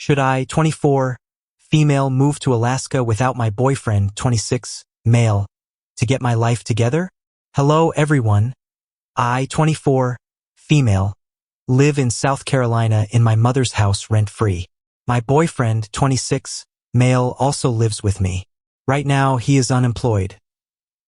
Should I, 24, female, move to Alaska without my boyfriend, 26, male, to get my life together? Hello everyone. I, 24, female, live in South Carolina in my mother's house rent-free. My boyfriend, 26, male, also lives with me. Right now, he is unemployed.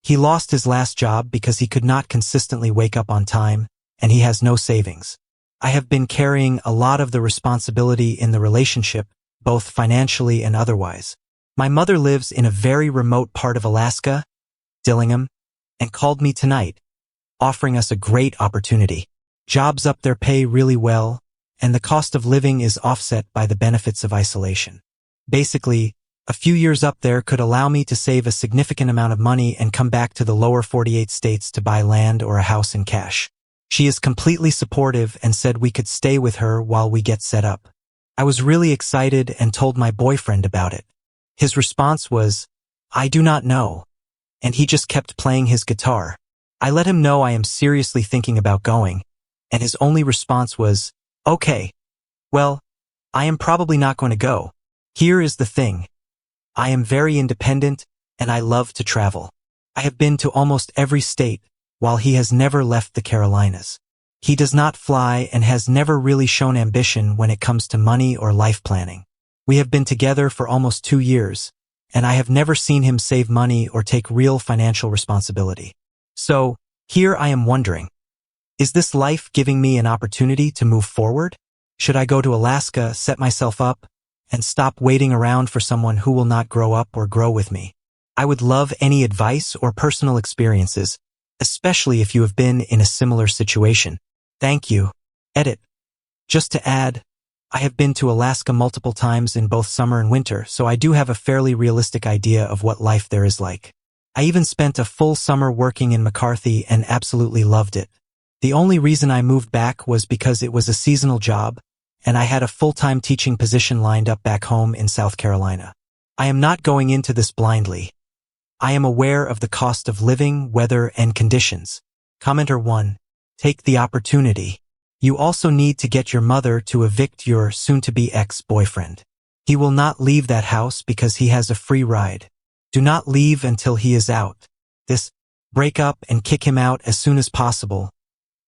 He lost his last job because he could not consistently wake up on time, and he has no savings. I have been carrying a lot of the responsibility in the relationship, both financially and otherwise. My mother lives in a very remote part of Alaska, Dillingham, and called me tonight, offering us a great opportunity. Jobs up there pay really well, and the cost of living is offset by the benefits of isolation. Basically, a few years up there could allow me to save a significant amount of money and come back to the lower 48 states to buy land or a house in cash. She is completely supportive and said we could stay with her while we get set up. I was really excited and told my boyfriend about it. His response was, "I do not know," and he just kept playing his guitar. I let him know I am seriously thinking about going, and his only response was, "Okay, well, I am probably not going to go. Here is the thing. I am very independent, and I love to travel. I have been to almost every state, while he has never left the Carolinas. He does not fly and has never really shown ambition when it comes to money or life planning. We have been together for almost 2 years, and I have never seen him save money or take real financial responsibility. So, here I am wondering, is this life giving me an opportunity to move forward? Should I go to Alaska, set myself up, and stop waiting around for someone who will not grow up or grow with me? I would love any advice or personal experiences, especially if you have been in a similar situation. Thank you. Edit. Just to add, I have been to Alaska multiple times in both summer and winter, so I do have a fairly realistic idea of what life there is like. I even spent a full summer working in McCarthy and absolutely loved it. The only reason I moved back was because it was a seasonal job, and I had a full-time teaching position lined up back home in South Carolina. I am not going into this blindly. I am aware of the cost of living, weather, and conditions. Commenter 1. Take the opportunity. You also need to get your mother to evict your soon-to-be ex-boyfriend. He will not leave that house because he has a free ride. Do not leave until he is out. Break up and kick him out as soon as possible.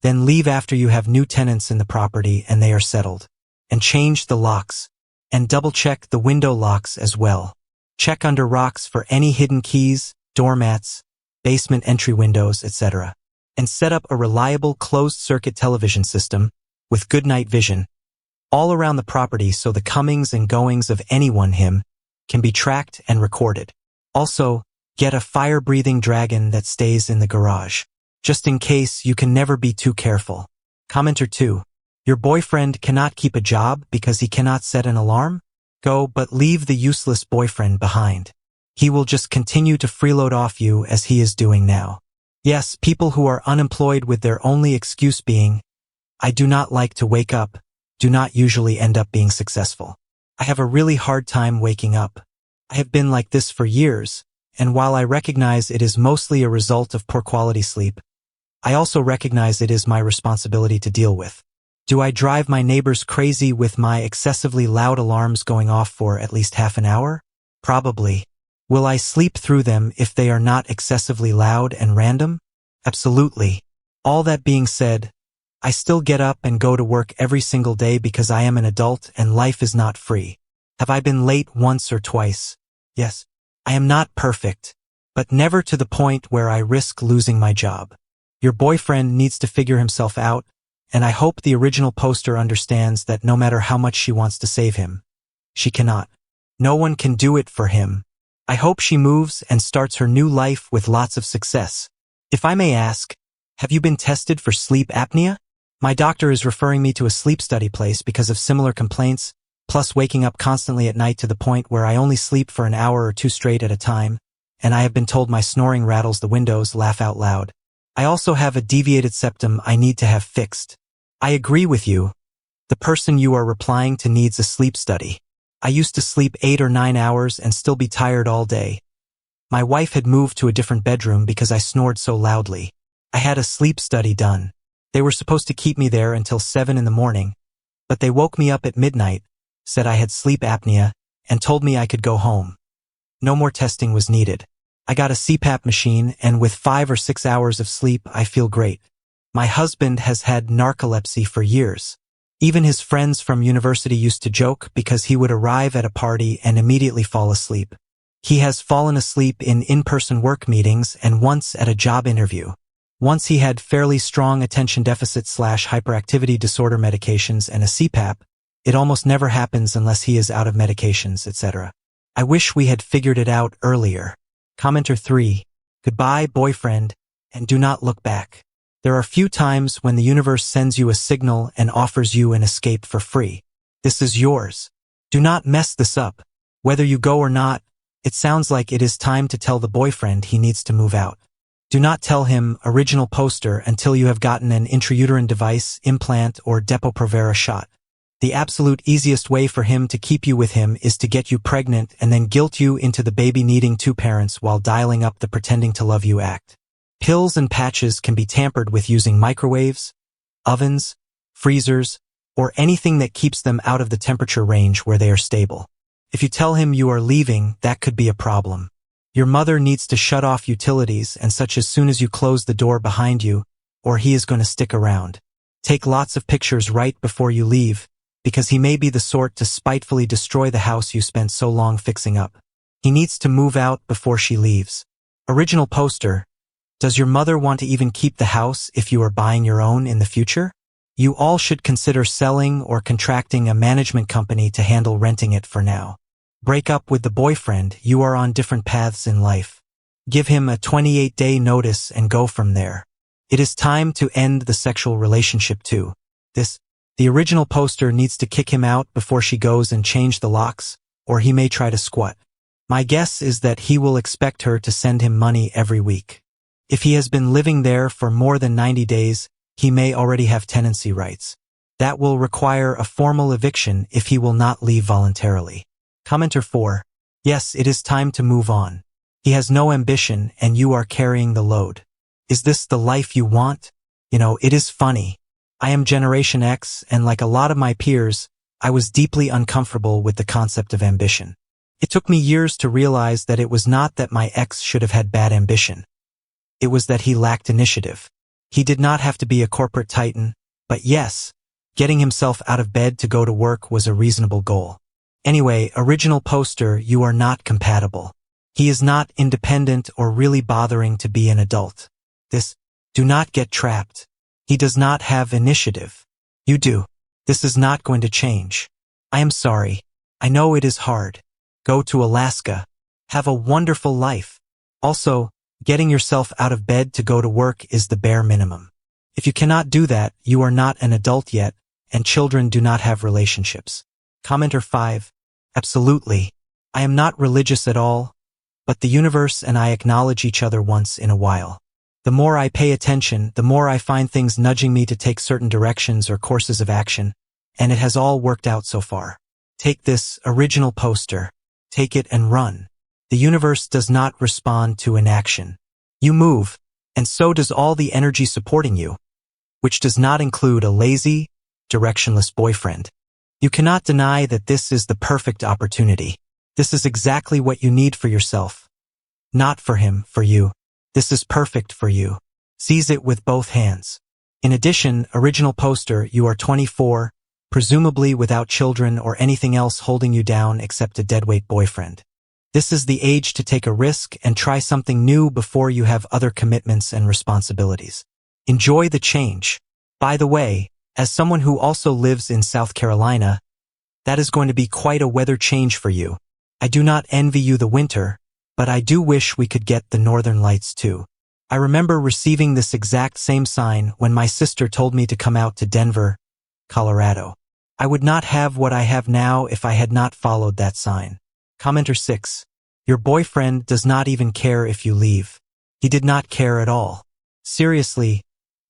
Then leave after you have new tenants in the property and they are settled. And change the locks. And double-check the window locks as well. Check under rocks for any hidden keys, doormats, basement entry windows, etc. And set up a reliable closed-circuit television system with good night vision all around the property so the comings and goings of anyone can be tracked and recorded. Also, get a fire-breathing dragon that stays in the garage, just in case. You can never be too careful. Commenter 2. Your boyfriend cannot keep a job because he cannot set an alarm? Go, but leave the useless boyfriend behind. He will just continue to freeload off you as he is doing now. Yes, people who are unemployed with their only excuse being, "I do not like to wake up," do not usually end up being successful. I have a really hard time waking up. I have been like this for years, and while I recognize it is mostly a result of poor quality sleep, I also recognize it is my responsibility to deal with. Do I drive my neighbors crazy with my excessively loud alarms going off for at least half an hour? Probably. Will I sleep through them if they are not excessively loud and random? Absolutely. All that being said, I still get up and go to work every single day because I am an adult and life is not free. Have I been late once or twice? Yes. I am not perfect, but never to the point where I risk losing my job. Your boyfriend needs to figure himself out, and I hope the original poster understands that no matter how much she wants to save him, she cannot. No one can do it for him. I hope she moves and starts her new life with lots of success. If I may ask, have you been tested for sleep apnea? My doctor is referring me to a sleep study place because of similar complaints, plus waking up constantly at night to the point where I only sleep for an hour or two straight at a time, and I have been told my snoring rattles the windows. Laugh out loud. I also have a deviated septum I need to have fixed. I agree with you. The person you are replying to needs a sleep study. I used to sleep 8 or 9 hours and still be tired all day. My wife had moved to a different bedroom because I snored so loudly. I had a sleep study done. They were supposed to keep me there until 7 in the morning, but they woke me up at midnight, said I had sleep apnea, and told me I could go home. No more testing was needed. I got a CPAP machine, and with 5 or 6 hours of sleep, I feel great. My husband has had narcolepsy for years. Even his friends from university used to joke because he would arrive at a party and immediately fall asleep. He has fallen asleep in in-person work meetings and once at a job interview. Once he had fairly strong attention deficit/hyperactivity disorder medications and a CPAP. It almost never happens unless he is out of medications, etc. I wish we had figured it out earlier. Commenter 3. Goodbye, boyfriend, and do not look back. There are few times when the universe sends you a signal and offers you an escape for free. This is yours. Do not mess this up. Whether you go or not, it sounds like it is time to tell the boyfriend he needs to move out. Do not tell him original poster until you have gotten an intrauterine device, implant, or Depo-Provera shot. The absolute easiest way for him to keep you with him is to get you pregnant and then guilt you into the baby needing 2 parents while dialing up the pretending to love you act. Pills and patches can be tampered with using microwaves, ovens, freezers, or anything that keeps them out of the temperature range where they are stable. If you tell him you are leaving, that could be a problem. Your mother needs to shut off utilities and such as soon as you close the door behind you, or he is going to stick around. Take lots of pictures right before you leave, because he may be the sort to spitefully destroy the house you spent so long fixing up. He needs to move out before she leaves. Original poster. Does your mother want to even keep the house if you are buying your own in the future? You all should consider selling or contracting a management company to handle renting it for now. Break up with the boyfriend. You are on different paths in life. Give him a 28-day notice and go from there. It is time to end the sexual relationship too. The original poster needs to kick him out before she goes and change the locks, or he may try to squat. My guess is that he will expect her to send him money every week. If he has been living there for more than 90 days, he may already have tenancy rights. That will require a formal eviction if he will not leave voluntarily. Commenter 4. Yes, it is time to move on. He has no ambition and you are carrying the load. Is this the life you want? It is funny. I am Generation X, and like a lot of my peers, I was deeply uncomfortable with the concept of ambition. It took me years to realize that it was not that my ex should have had bad ambition. It was that he lacked initiative. He did not have to be a corporate titan, but yes, getting himself out of bed to go to work was a reasonable goal. Anyway, original poster, you are not compatible. He is not independent or really bothering to be an adult. Do not get trapped. He does not have initiative. You do. This is not going to change. I am sorry. I know it is hard. Go to Alaska. Have a wonderful life. Also, getting yourself out of bed to go to work is the bare minimum. If you cannot do that, you are not an adult yet, and children do not have relationships. Commenter 5. Absolutely. I am not religious at all, but the universe and I acknowledge each other once in a while. The more I pay attention, the more I find things nudging me to take certain directions or courses of action, and it has all worked out so far. Take this original poster. Take it and run. The universe does not respond to inaction. You move, and so does all the energy supporting you, which does not include a lazy, directionless boyfriend. You cannot deny that this is the perfect opportunity. This is exactly what you need for yourself. Not for him, for you. This is perfect for you. Seize it with both hands. In addition, original poster, you are 24, presumably without children or anything else holding you down except a deadweight boyfriend. This is the age to take a risk and try something new before you have other commitments and responsibilities. Enjoy the change. By the way, as someone who also lives in South Carolina, that is going to be quite a weather change for you. I do not envy you the winter, but I do wish we could get the northern lights too. I remember receiving this exact same sign when my sister told me to come out to Denver, Colorado. I would not have what I have now if I had not followed that sign. Commenter 6. Your boyfriend does not even care if you leave. He did not care at all. Seriously,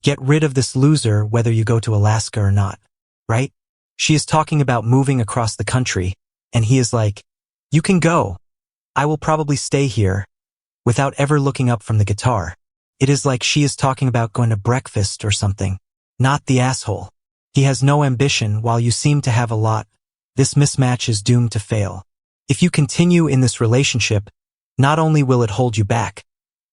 get rid of this loser whether you go to Alaska or not, right? She is talking about moving across the country, and he is like, you can go. I will probably stay here, without ever looking up from the guitar. It is like she is talking about going to breakfast or something. Not the asshole. He has no ambition while you seem to have a lot. This mismatch is doomed to fail. If you continue in this relationship, not only will it hold you back,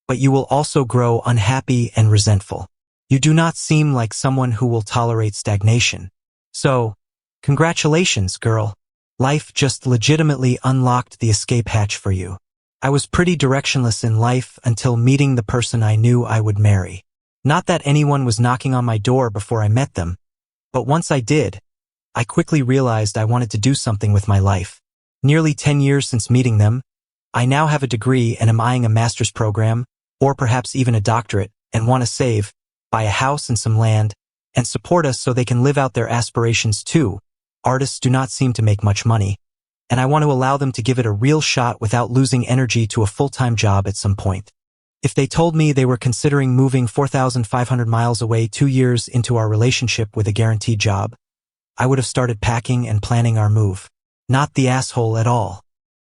but you will also grow unhappy and resentful. You do not seem like someone who will tolerate stagnation. So, congratulations, girl. Life just legitimately unlocked the escape hatch for you. I was pretty directionless in life until meeting the person I knew I would marry. Not that anyone was knocking on my door before I met them, but once I did, I quickly realized I wanted to do something with my life. Nearly 10 years since meeting them, I now have a degree and am eyeing a master's program, or perhaps even a doctorate, and want to save, buy a house and some land, and support us so they can live out their aspirations too. Artists do not seem to make much money, and I want to allow them to give it a real shot without losing energy to a full-time job at some point. If they told me they were considering moving 4,500 miles away 2 years into our relationship with a guaranteed job, I would have started packing and planning our move. Not the asshole at all.